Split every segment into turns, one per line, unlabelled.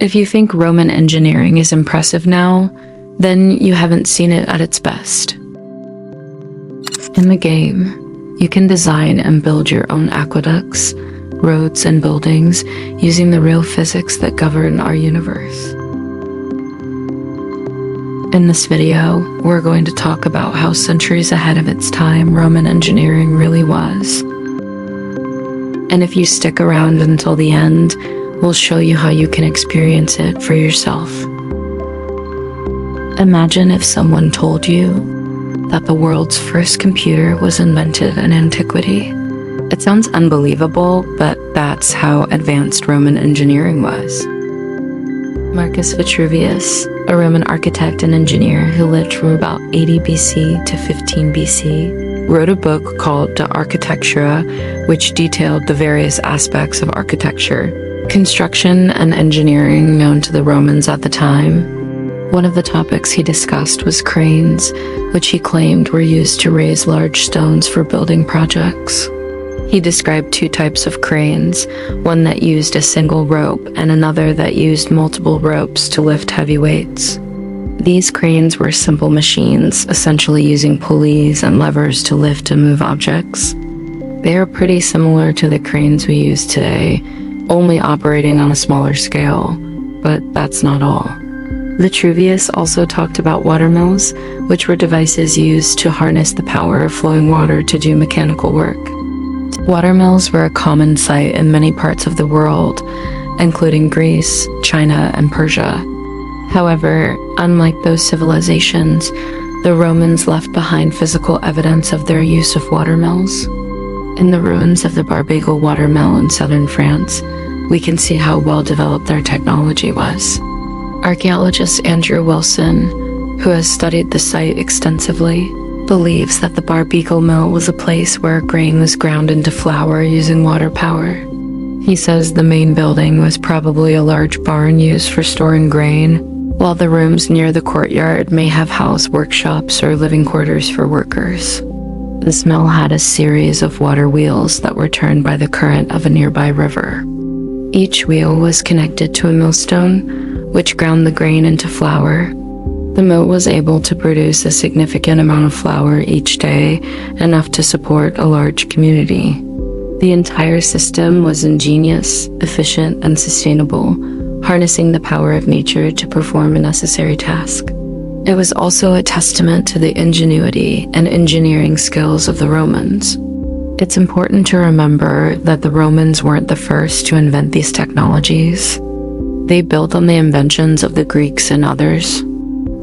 If you think Roman engineering is impressive now, then you haven't seen it at its best. In the game, you can design and build your own aqueducts, roads, and buildings using the real physics that govern our universe. In this video, we're going to talk about how centuries ahead of its time Roman engineering really was. And if you stick around until the end, we'll show you how you can experience it for yourself. Imagine if someone told you that the world's first computer was invented in antiquity. It sounds unbelievable, but that's how advanced Roman engineering was. Marcus Vitruvius, a Roman architect and engineer who lived from about 80 BC to 15 BC, wrote a book called De Architectura, which detailed the various aspects of architecture, construction, and engineering known to the Romans at the time. One of the topics he discussed was cranes, which he claimed were used to raise large stones for building projects. He described two types of cranes, one that used a single rope and another that used multiple ropes to lift heavy weights. These cranes were simple machines, essentially using pulleys and levers to lift and move objects. They are pretty similar to the cranes we use today, only operating on a smaller scale, but that's not all. Vitruvius also talked about watermills, which were devices used to harness the power of flowing water to do mechanical work. Watermills were a common sight in many parts of the world, including Greece, China, and Persia. However, unlike those civilizations, the Romans left behind physical evidence of their use of watermills. In the ruins of the Barbegal watermill in southern France, we can see how well developed their technology was. Archaeologist Andrew Wilson, who has studied the site extensively, believes that the Barbegal mill was a place where grain was ground into flour using water power. He says the main building was probably a large barn used for storing grain, while the rooms near the courtyard may have housed workshops or living quarters for workers. This mill had a series of water wheels that were turned by the current of a nearby river. Each wheel was connected to a millstone, which ground the grain into flour. The mill was able to produce a significant amount of flour each day, enough to support a large community. The entire system was ingenious, efficient, and sustainable, harnessing the power of nature to perform a necessary task. It was also a testament to the ingenuity and engineering skills of the Romans. It's important to remember that the Romans weren't the first to invent these technologies. They built on the inventions of the Greeks and others.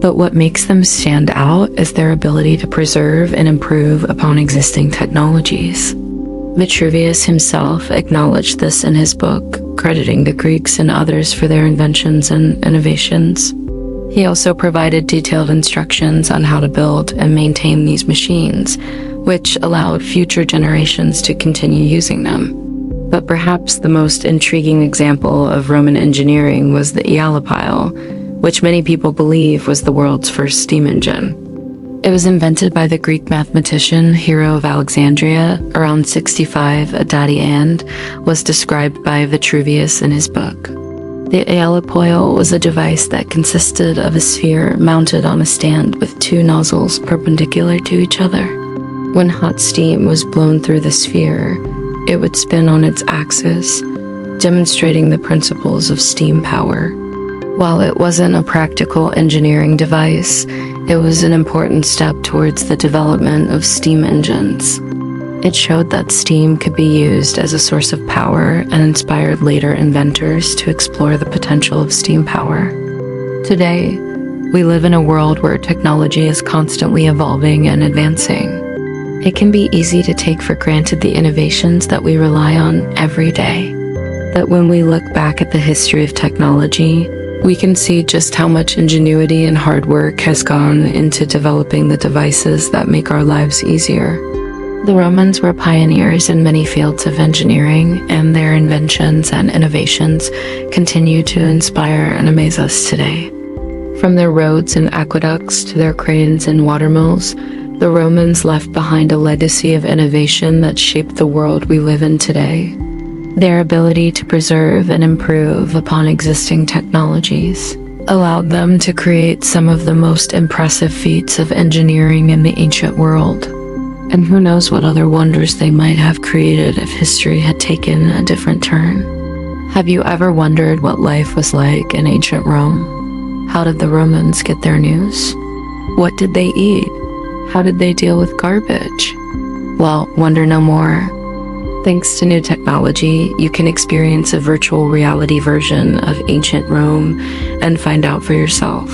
But what makes them stand out is their ability to preserve and improve upon existing technologies. Vitruvius himself acknowledged this in his book, crediting the Greeks and others for their inventions and innovations. He also provided detailed instructions on how to build and maintain these machines, which allowed future generations to continue using them. But perhaps the most intriguing example of Roman engineering was the Eolipile, which many people believe was the world's first steam engine. It was invented by the Greek mathematician Hero of Alexandria around 65 AD and was described by Vitruvius in his book. The Eolipile was a device that consisted of a sphere mounted on a stand with two nozzles perpendicular to each other. When hot steam was blown through the sphere, it would spin on its axis, demonstrating the principles of steam power. While it wasn't a practical engineering device, it was an important step towards the development of steam engines. It showed that steam could be used as a source of power and inspired later inventors to explore the potential of steam power. Today, we live in a world where technology is constantly evolving and advancing. It can be easy to take for granted the innovations that we rely on every day. That when we look back at the history of technology, we can see just how much ingenuity and hard work has gone into developing the devices that make our lives easier. The Romans were pioneers in many fields of engineering, and their inventions and innovations continue to inspire and amaze us today. From their roads and aqueducts to their cranes and watermills, the Romans left behind a legacy of innovation that shaped the world we live in today. Their ability to preserve and improve upon existing technologies allowed them to create some of the most impressive feats of engineering in the ancient world. And who knows what other wonders they might have created if history had taken a different turn. Have you ever wondered what life was like in ancient Rome? How did the Romans get their news? What did they eat? How did they deal with garbage? Well, wonder no more. Thanks to new technology, you can experience a virtual reality version of ancient Rome and find out for yourself.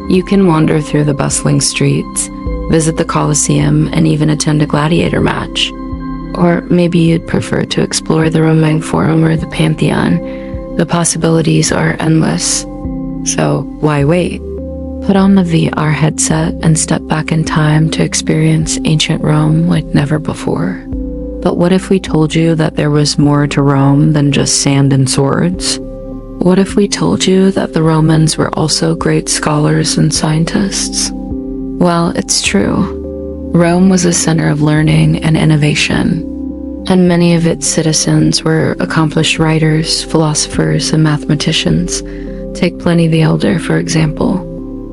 You can wander through the bustling streets, visit the Colosseum, and even attend a gladiator match. Or maybe you'd prefer to explore the Roman Forum or the Pantheon. The possibilities are endless. So why wait? Put on the VR headset and step back in time to experience ancient Rome like never before. But what if we told you that there was more to Rome than just sand and swords? What if we told you that the Romans were also great scholars and scientists? Well, it's true. Rome was a center of learning and innovation, and many of its citizens were accomplished writers, philosophers, and mathematicians. Take Pliny the Elder, for example.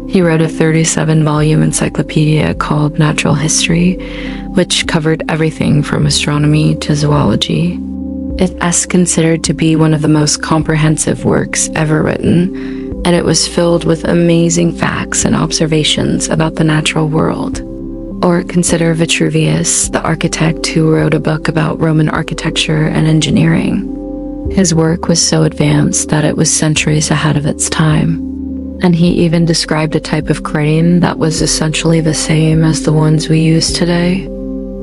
He wrote a 37-volume encyclopedia called Natural History, which covered everything from astronomy to zoology. It's considered to be one of the most comprehensive works ever written, and it was filled with amazing facts and observations about the natural world. Or consider Vitruvius, the architect who wrote a book about Roman architecture and engineering. His work was so advanced that it was centuries ahead of its time. And he even described a type of crane that was essentially the same as the ones we use today.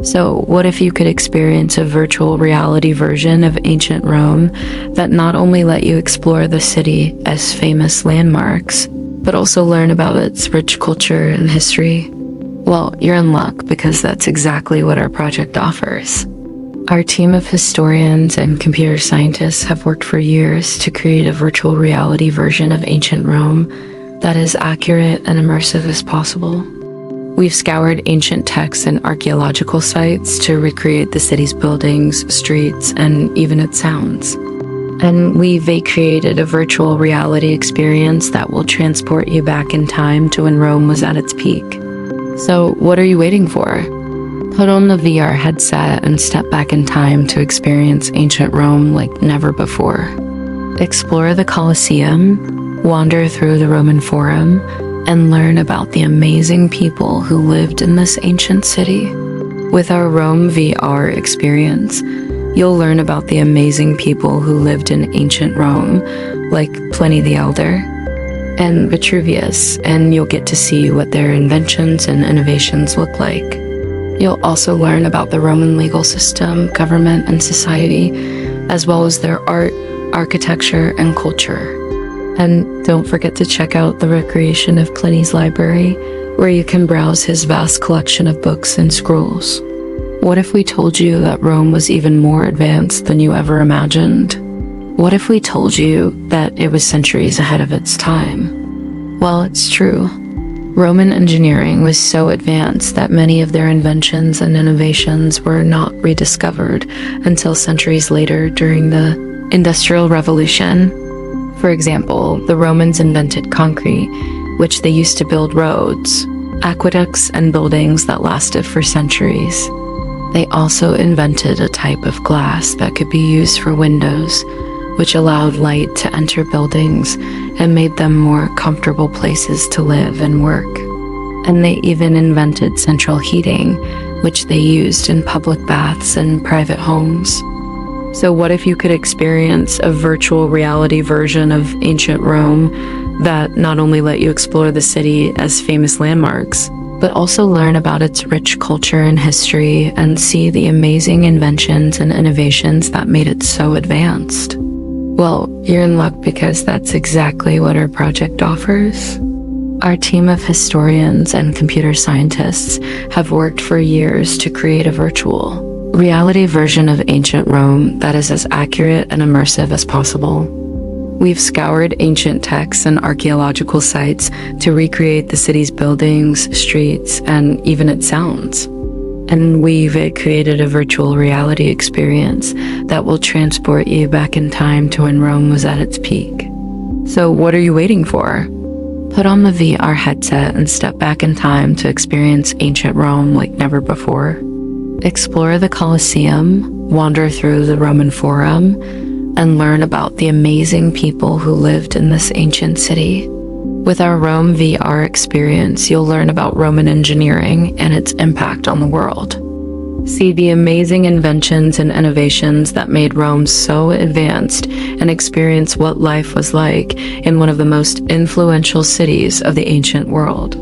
So what if you could experience a virtual reality version of ancient Rome that not only let you explore the city as famous landmarks, but also learn about its rich culture and history? Well, you're in luck because that's exactly what our project offers. Our team of historians and computer scientists have worked for years to create a virtual reality version of ancient Rome that is accurate and immersive as possible. We've scoured ancient texts and archaeological sites to recreate the city's buildings, streets, and even its sounds. And we've created a virtual reality experience that will transport you back in time to when Rome was at its peak. So what are you waiting for? Put on the VR headset and step back in time to experience ancient Rome like never before. Explore the Colosseum, wander through the Roman Forum, and learn about the amazing people who lived in this ancient city. With our Rome VR experience, you'll learn about the amazing people who lived in ancient Rome, like Pliny the Elder and Vitruvius, and you'll get to see what their inventions and innovations look like. You'll also learn about the Roman legal system, government, and society, as well as their art, architecture, and culture. And don't forget to check out the recreation of Pliny's library, where you can browse his vast collection of books and scrolls. What if we told you that Rome was even more advanced than you ever imagined? What if we told you that it was centuries ahead of its time? Well, it's true. Roman engineering was so advanced that many of their inventions and innovations were not rediscovered until centuries later during the Industrial Revolution. For example, the Romans invented concrete, which they used to build roads, aqueducts, and buildings that lasted for centuries. They also invented a type of glass that could be used for windows, which allowed light to enter buildings and made them more comfortable places to live and work. And they even invented central heating, which they used in public baths and private homes. So what if you could experience a virtual reality version of ancient Rome that not only let you explore the city as famous landmarks, but also learn about its rich culture and history and see the amazing inventions and innovations that made it so advanced? Well, you're in luck because that's exactly what our project offers. Our team of historians and computer scientists have worked for years to create a virtual reality version of ancient Rome that is as accurate and immersive as possible. We've scoured ancient texts and archaeological sites to recreate the city's buildings, streets, and even its sounds. And we've created a virtual reality experience that will transport you back in time to when Rome was at its peak. So what are you waiting for? Put on the VR headset and step back in time to experience ancient Rome like never before. Explore the Colosseum, wander through the Roman Forum, and learn about the amazing people who lived in this ancient city. With our Rome VR experience, you'll learn about Roman engineering and its impact on the world. See the amazing inventions and innovations that made Rome so advanced, and experience what life was like in one of the most influential cities of the ancient world.